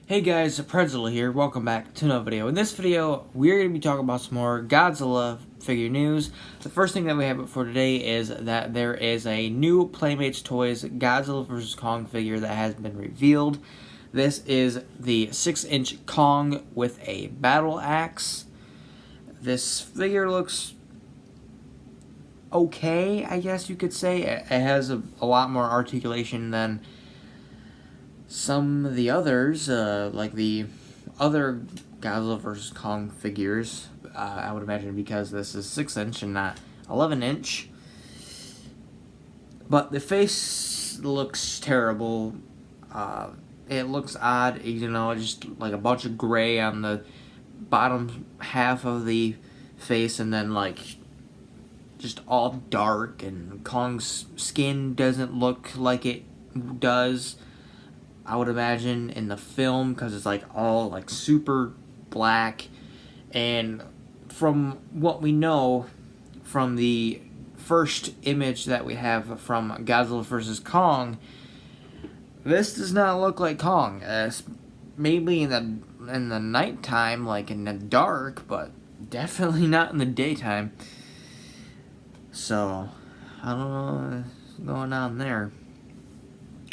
Hey guys, Pretzel here. Welcome back to another video. In this video, we're going to be talking about some more Godzilla figure news. The first thing that we have for today is that there is a new Playmates Toys Godzilla vs. Kong figure that has been revealed. This is the 6-inch Kong with a battle axe. This figure looks okay, I guess you could say. It has a lot more articulation than some of the others, like the other Godzilla vs. Kong figures, I would imagine because this is 6-inch and not 11-inch. But the face looks terrible. It looks odd, just like a bunch of gray on the bottom half of the face, and then like just all dark, and Kong's skin doesn't look like it does, I would imagine, in the film, because it's like all like super black. And from what we know from the first image that we have from Godzilla vs. Kong, this does not look like Kong. Maybe in the nighttime, like in the dark, but definitely not in the daytime. So I don't know what's going on there.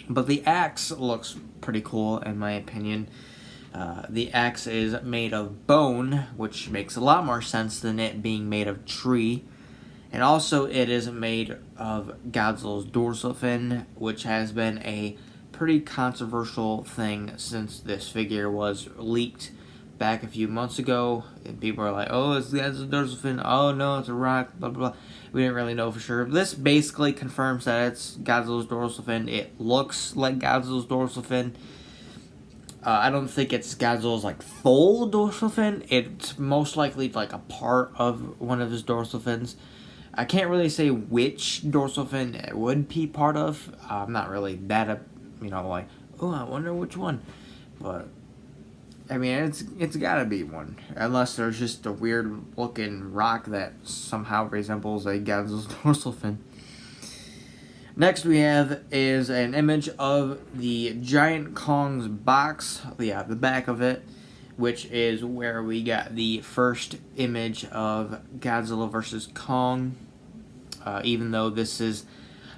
But the axe looks pretty cool, in my opinion. The axe is made of bone, which makes a lot more sense than it being made of tree. And also, it is made of Godzilla's dorsal fin, which has been a pretty controversial thing since this figure was leaked back a few months ago. And people are like, oh, it's Godzilla's dorsal fin. Oh, no, it's a rock, blah, blah, blah. We didn't really know for sure. This basically confirms that it's Godzilla's dorsal fin. It looks like Godzilla's dorsal fin. I don't think it's Godzilla's like full dorsal fin. It's most likely like a part of one of his dorsal fins. I can't really say which dorsal fin it would be part of. I'm not really that, like, oh, I wonder which one. But I mean, it's gotta be one, unless there's just a weird looking rock that somehow resembles a Godzilla's dorsal fin. Next we have is an image of the Giant Kong's box, the back of it, which is where we got the first image of Godzilla vs. Kong, even though this is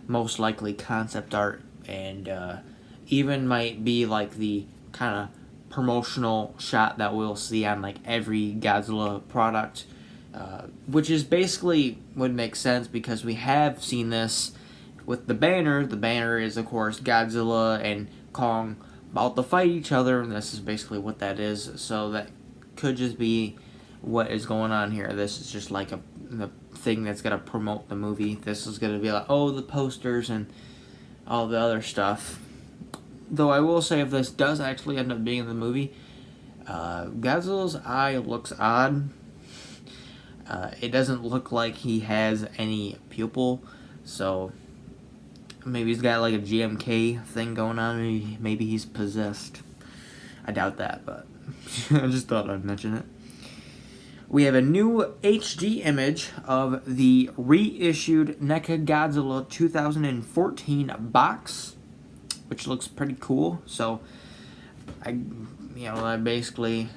most likely concept art, and even might be like the kind of promotional shot that we'll see on like every Godzilla product, which is basically would make sense because we have seen this with the banner. The banner is, of course, Godzilla and Kong about to fight each other, and this is basically what that is. So that could just be what is going on here. This is just like the thing that's gonna promote the movie. This is gonna be like, oh, the posters and all the other stuff. Though I will say, if this does actually end up being in the movie, Godzilla's eye looks odd. It doesn't look like he has any pupil, so maybe he's got like a GMK thing going on. Maybe he's possessed. I doubt that, but I just thought I'd mention it. We have a new HD image of the reissued NECA Godzilla 2014 box, which looks pretty cool. So that basically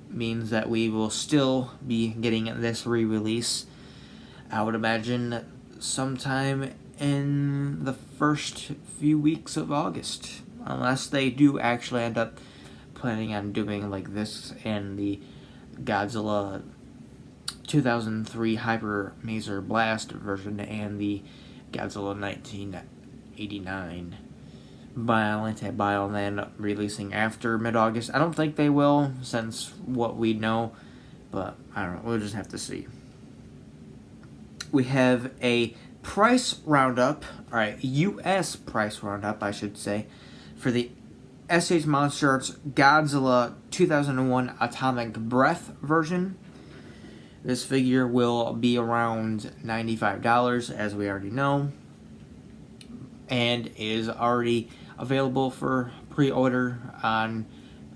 means that we will still be getting this re-release, I would imagine, sometime in the first few weeks of August, unless they do actually end up planning on doing like this and the Godzilla 2003 Hyper Maser Blast version and the Godzilla 1989 Bio and they end up releasing after mid-August. I don't think they will, since what we know, but I don't know, we'll just have to see. We have a price roundup, alright, US price roundup, I should say, for the SH Monster Arts Godzilla 2001 Atomic Breath version. This figure will be around $95, as we already know, and is already available for pre-order on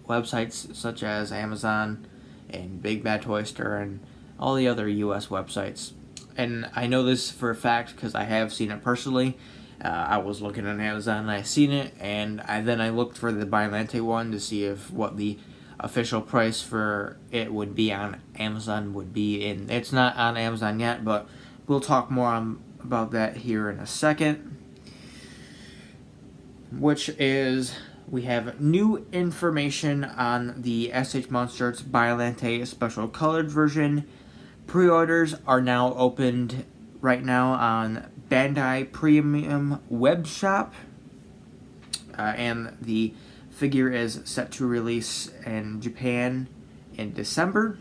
websites such as Amazon and Big Bad Toy Store and all the other US websites. And I know this for a fact because I have seen it personally. I was looking on Amazon and I seen it, and then I looked for the Biollante one to see what the official price for it would be on Amazon would be. And it's not on Amazon yet, but we'll talk more about that here in a second. Which is, we have new information on the SH Monsters Biollante Special Colored version. Pre-orders are now opened right now on Bandai Premium Web Shop, and the figure is set to release in Japan in December,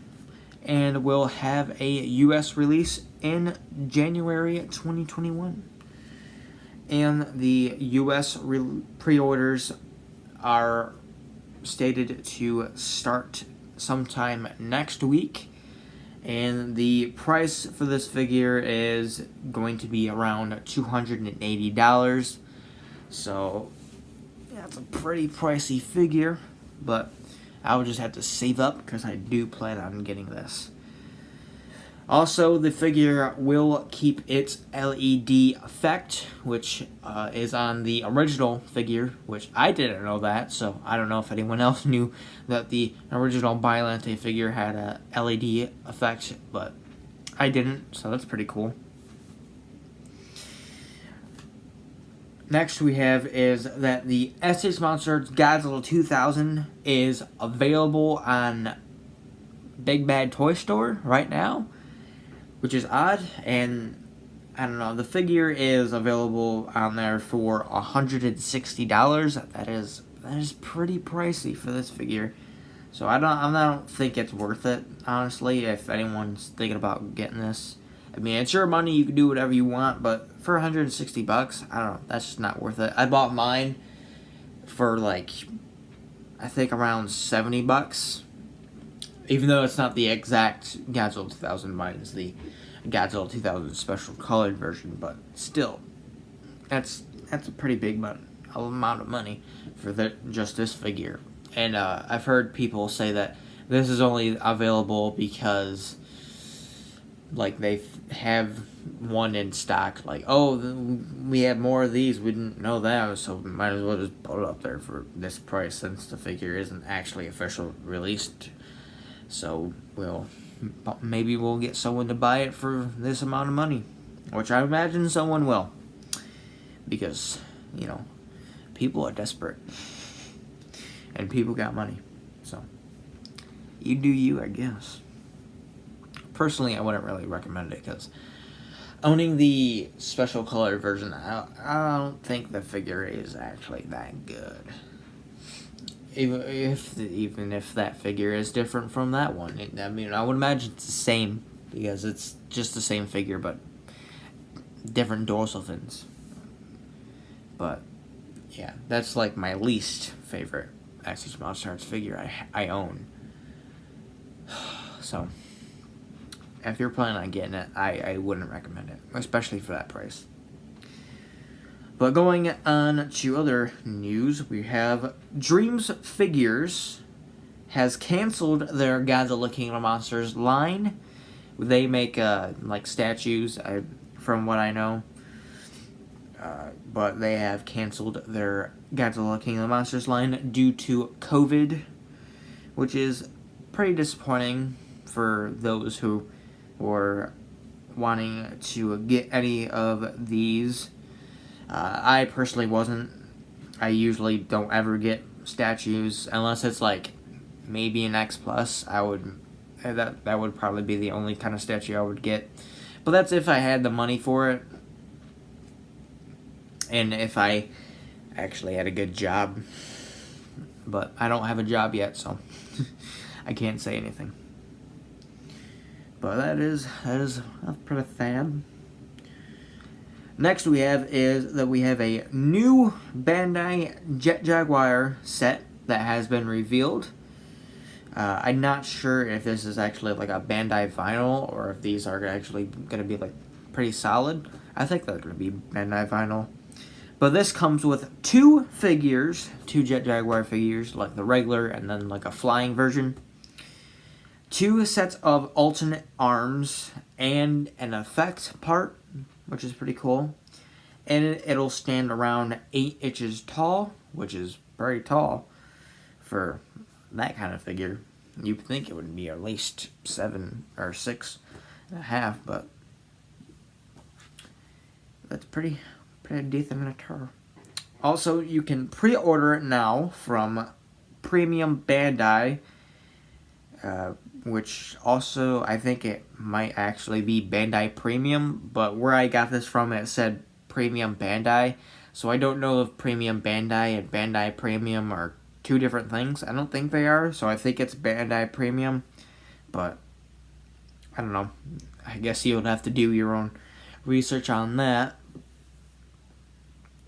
and will have a US release in January 2021. And the US pre-orders are stated to start sometime next week. And the price for this figure is going to be around $280. So, yeah, it's a pretty pricey figure, but I would just have to save up because I do plan on getting this. Also, the figure will keep its LED effect, which is on the original figure, which I didn't know that, so I don't know if anyone else knew that the original Biollante figure had a LED effect, but I didn't, so that's pretty cool. Next we have is that the SH Monsters Godzilla 2000 is available on Big Bad Toy Store right now, which is odd, and I don't know, the figure is available on there for $160. That is pretty pricey for this figure. So I don't think it's worth it, honestly, if anyone's thinking about getting this. I mean, it's your money, you can do whatever you want, but for $160, I don't know, that's just not worth it. I bought mine for like, I think around $70. Even though it's not the exact Godzilla 2000, mine is the Godzilla 2000 special colored version, but still, that's a pretty big amount of money for just this figure. And I've heard people say that this is only available because, like, they have one in stock. Like, oh, we have more of these. We didn't know that, so we might as well just put it up there for this price since the figure isn't actually officially released. So, maybe we'll get someone to buy it for this amount of money, which I imagine someone will, because, you know, people are desperate, and people got money, so you do you, I guess. Personally, I wouldn't really recommend it, because owning the special color version, I don't think the figure is actually that good. Even if that figure is different from that one. I mean, I would imagine it's the same, because it's just the same figure, but different dorsal fins. But, yeah, that's like my least favorite SH Monsters figure I own. So, if you're planning on getting it, I wouldn't recommend it, especially for that price. But going on to other news, we have Dreams Figures has canceled their Godzilla King of Monsters line. They make like statues, from what I know, but they have canceled their Godzilla King of Monsters line due to COVID, which is pretty disappointing for those who were wanting to get any of these. I personally wasn't. I usually don't ever get statues unless it's like maybe an X Plus. That would probably be the only kind of statue I would get. But that's if I had the money for it, and if I actually had a good job. But I don't have a job yet, so I can't say anything. But that is pretty sad. Next we have a new Bandai Jagwire set that has been revealed. I'm not sure if this is actually like a Bandai vinyl or if these are actually going to be like pretty solid. I think they're going to be Bandai vinyl. But this comes with two Jet Jaguar figures, like the regular and then like a flying version. Two sets of alternate arms and an effect part, which is pretty cool. and it'll stand around 8 inches tall, which is very tall for that kind of figure. You'd think it would be at least 7 or 6.5, but that's pretty decent matter. Also, you can pre-order it now from Premium Bandai, which also I think it might actually be Bandai Premium, but where I got this from, it said Premium Bandai, so I don't know if Premium Bandai and Bandai Premium are two different things. I don't think they are, so I think it's Bandai Premium, but I don't know. I guess you would have to do your own research on that,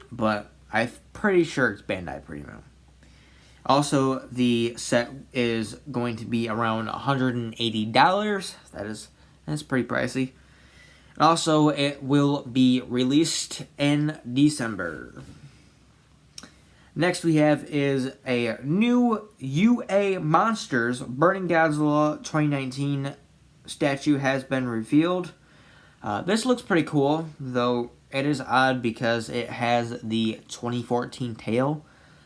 but I'm pretty sure it's Bandai Premium. Also, the set is going to be around $180. That's pretty pricey. Also, it will be released in December. Next we have is a new UA Monsters Burning Godzilla 2019 statue has been revealed. This looks pretty cool, though it is odd because it has the 2014 tail,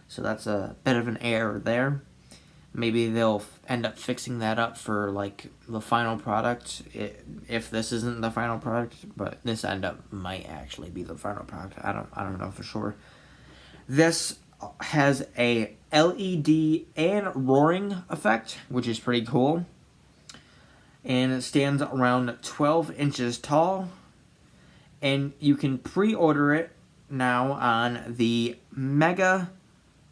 so that's a bit of an error there. Maybe they'll end up fixing that up for like the final product, if this isn't the final product, but this might actually be the final product. I don't know for sure. This has a LED and roaring effect, which is pretty cool. And it stands around 12 inches tall. And you can pre-order it now on the Mega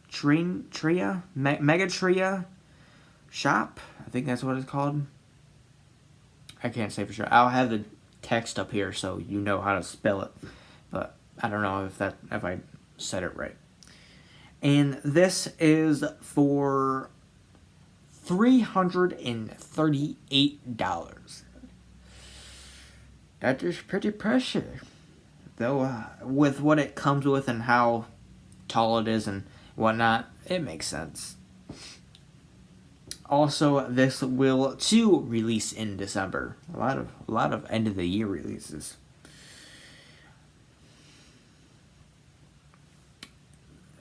Tria shop. I think that's what it's called. I can't say for sure. I'll have the text up here so you know how to spell it. But I don't know if I said it right. And this is for $338. That is pretty precious. Though, with what it comes with and how tall it is and whatnot, it makes sense. Also, this will too release in December. A lot of end of the year releases.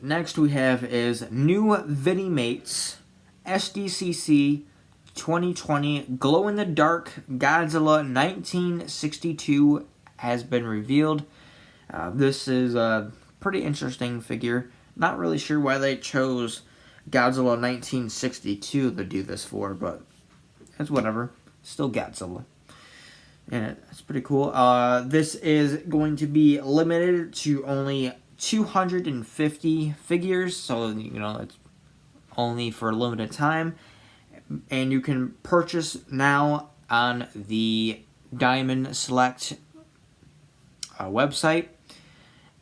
Next we have is new Vinimates SDCC 2020 Glow in the Dark Godzilla 1962 has been revealed. This is a pretty interesting figure. Not really sure why they chose Godzilla 1962 to do this for, but it's whatever. Still Godzilla. And it's pretty cool. This is going to be limited to only 250 figures, so it's only for a limited time. And you can purchase now on the Diamond Select website,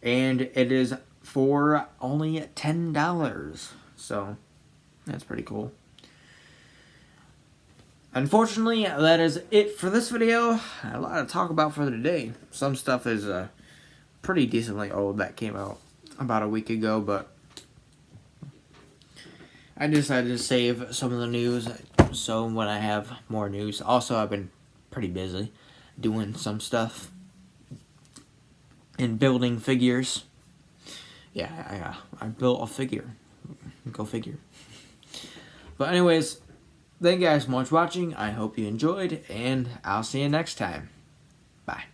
and it is for only $10. So that's pretty cool. Unfortunately, that is it for this video. A lot to talk about for today. Some stuff is pretty decently old that came out about a week ago, but I decided to save some of the news so when I have more news. Also, I've been pretty busy doing some stuff and building figures. Yeah, I built a figure. Go figure. But anyways, thank you guys so much for watching. I hope you enjoyed, and I'll see you next time. Bye.